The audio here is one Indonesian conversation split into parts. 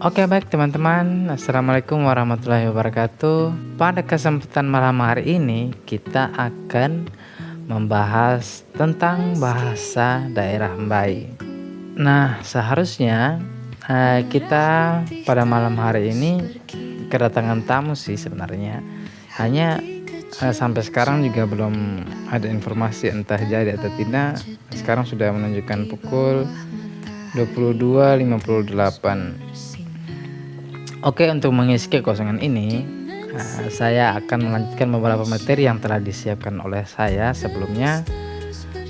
Oke, baik teman-teman, Assalamualaikum warahmatullahi wabarakatuh. Pada kesempatan malam hari ini kita akan membahas tentang bahasa daerah Mbai. Nah, seharusnya kita pada malam hari ini kedatangan tamu sih sebenarnya. Hanya sampai sekarang juga belum ada informasi entah jadi atau tidak. Sekarang sudah menunjukkan pukul 22.58. Oke, untuk mengisi kekosongan ini, saya akan melanjutkan beberapa materi yang telah disiapkan oleh saya sebelumnya,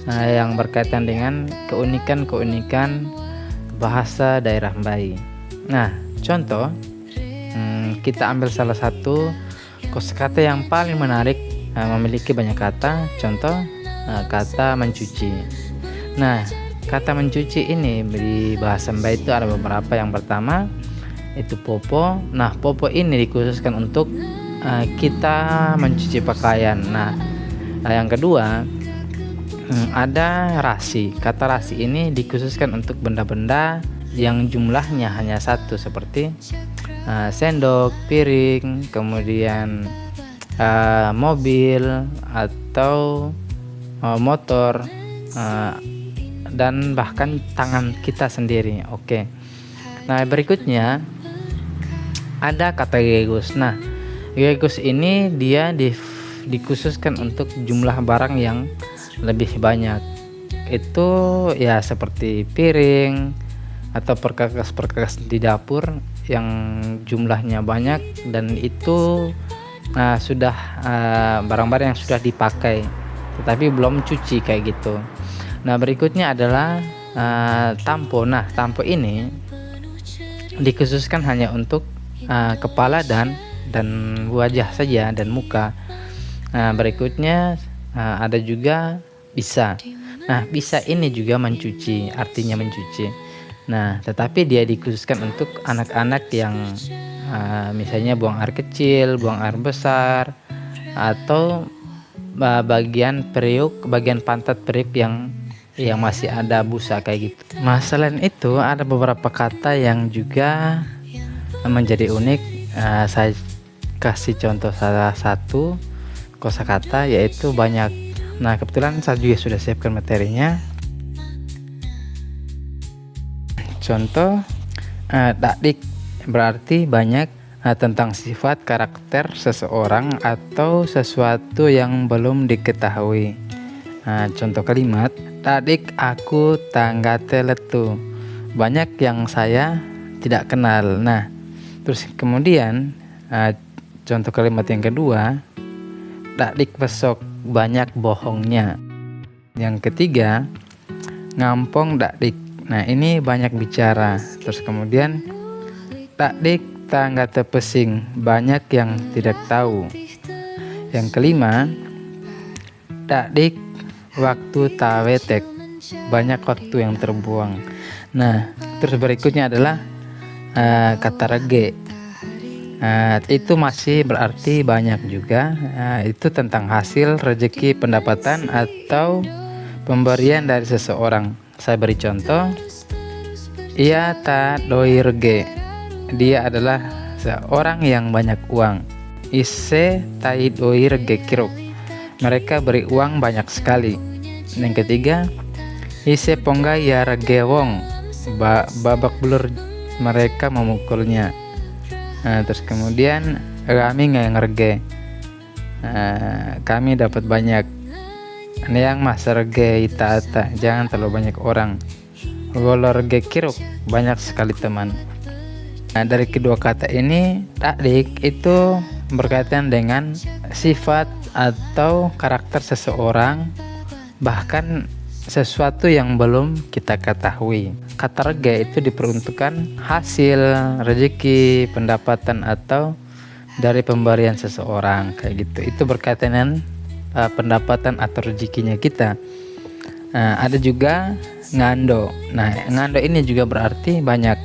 yang berkaitan dengan keunikan-keunikan bahasa daerah Mbai. Nah, contoh, kita ambil salah satu kosakata yang paling menarik, memiliki banyak kata. Contoh, kata mencuci. Nah, kata mencuci ini di bahasa Mbai itu ada beberapa. Yang pertama itu popo. Nah, popo ini dikhususkan untuk kita mencuci pakaian. Nah, yang kedua ada rasi. Kata rasi ini dikhususkan untuk benda-benda yang jumlahnya hanya satu, seperti sendok, piring, kemudian mobil atau motor, dan bahkan tangan kita sendiri. Oke. Nah, berikutnya ada kata gegus. Nah, gegus ini dia dikhususkan untuk jumlah barang yang lebih banyak. Itu ya seperti piring atau perkakas-perkakas di dapur yang jumlahnya banyak, dan itu sudah barang-barang yang sudah dipakai tetapi belum cuci kayak gitu. Nah, berikutnya adalah tampo. Nah, tampo ini dikhususkan hanya untuk kepala dan wajah saja dan muka. Nah, berikutnya ada juga bisa. Nah, bisa ini juga mencuci, artinya mencuci. Nah, tetapi dia dikhususkan untuk anak-anak yang misalnya buang air kecil, buang air besar, atau bagian periuk, bagian pantat periuk yang masih ada busa kayak gitu. Nah, selain itu ada beberapa kata yang juga menjadi unik. Saya kasih contoh salah satu kosakata, yaitu banyak. Nah, kebetulan saya juga sudah siapkan materinya. Contoh, dakdik berarti banyak, tentang sifat karakter seseorang atau sesuatu yang belum diketahui. Contoh kalimat, dakdik aku tangga teletu, banyak yang saya tidak kenal. Nah, terus kemudian contoh kalimat yang kedua, dakdik besok, banyak bohongnya. Yang ketiga, ngampong dakdik. Nah, ini banyak bicara. Terus kemudian, dakdik tangga tepesing, banyak yang tidak tahu. Yang kelima, dakdik waktu tawetek, banyak waktu yang terbuang. Nah, terus berikutnya adalah kata rege. Itu masih berarti banyak juga. Itu tentang hasil rezeki, pendapatan, atau pemberian dari seseorang. Saya beri contoh, ia tak doi rege, dia adalah seorang yang banyak uang. Ise tai doi rege kiruk, mereka beri uang banyak sekali. Yang ketiga, ise pongga ya rege wong, babak belur, mereka memukulnya. Terus kemudian kami nggak ngerge, kami dapat banyak. Yang mas rege ita, jangan terlalu banyak orang. Golo rege kiruk, banyak sekali teman. Nah, dari kedua kata ini, dakdik itu berkaitan dengan sifat atau karakter seseorang, bahkan sesuatu yang belum kita ketahui. Kata rege itu diperuntukkan hasil rezeki, pendapatan, atau dari pemberian seseorang kayak gitu. Itu berkaitan dengan pendapatan atau rezekinya kita. Ada juga ngando. Nah, ngando ini juga berarti banyak,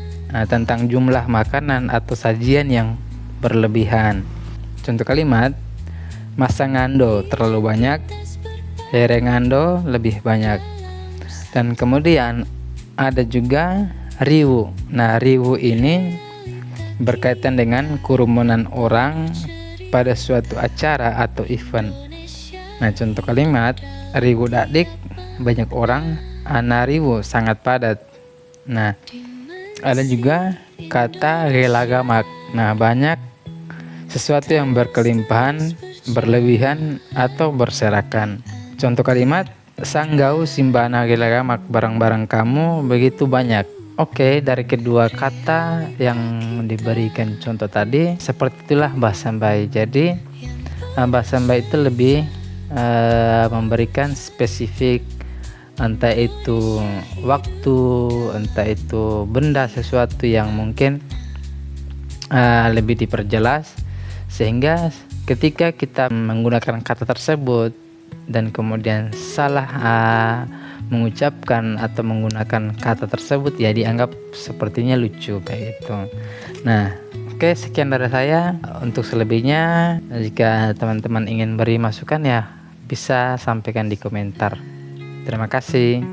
tentang jumlah makanan atau sajian yang berlebihan. Contoh kalimat, masa ngando terlalu banyak, here ngando lebih banyak. Dan kemudian ada juga riwu. Nah, riwu ini berkaitan dengan kerumunan orang pada suatu acara atau event. Nah, contoh kalimat riwu dakdik, banyak orang, ana riwu sangat padat. Nah, ada juga kata gelagamak. Nah, banyak sesuatu yang berkelimpahan, berlebihan, atau berserakan. Contoh kalimat sanggau simbana gelagamak, barang-barang kamu begitu banyak. Oke, dari kedua kata yang diberikan contoh tadi, seperti itulah bahasa Mbai. Jadi bahasa Mbai itu lebih memberikan spesifik, entah itu waktu, entah itu benda, sesuatu yang mungkin lebih diperjelas, sehingga ketika kita menggunakan kata tersebut dan kemudian salah mengucapkan atau menggunakan kata tersebut, ya dianggap sepertinya lucu kayak gitu. Nah, oke, sekian dari saya. Untuk selebihnya, jika teman-teman ingin beri masukan, ya bisa sampaikan di komentar. Terima kasih.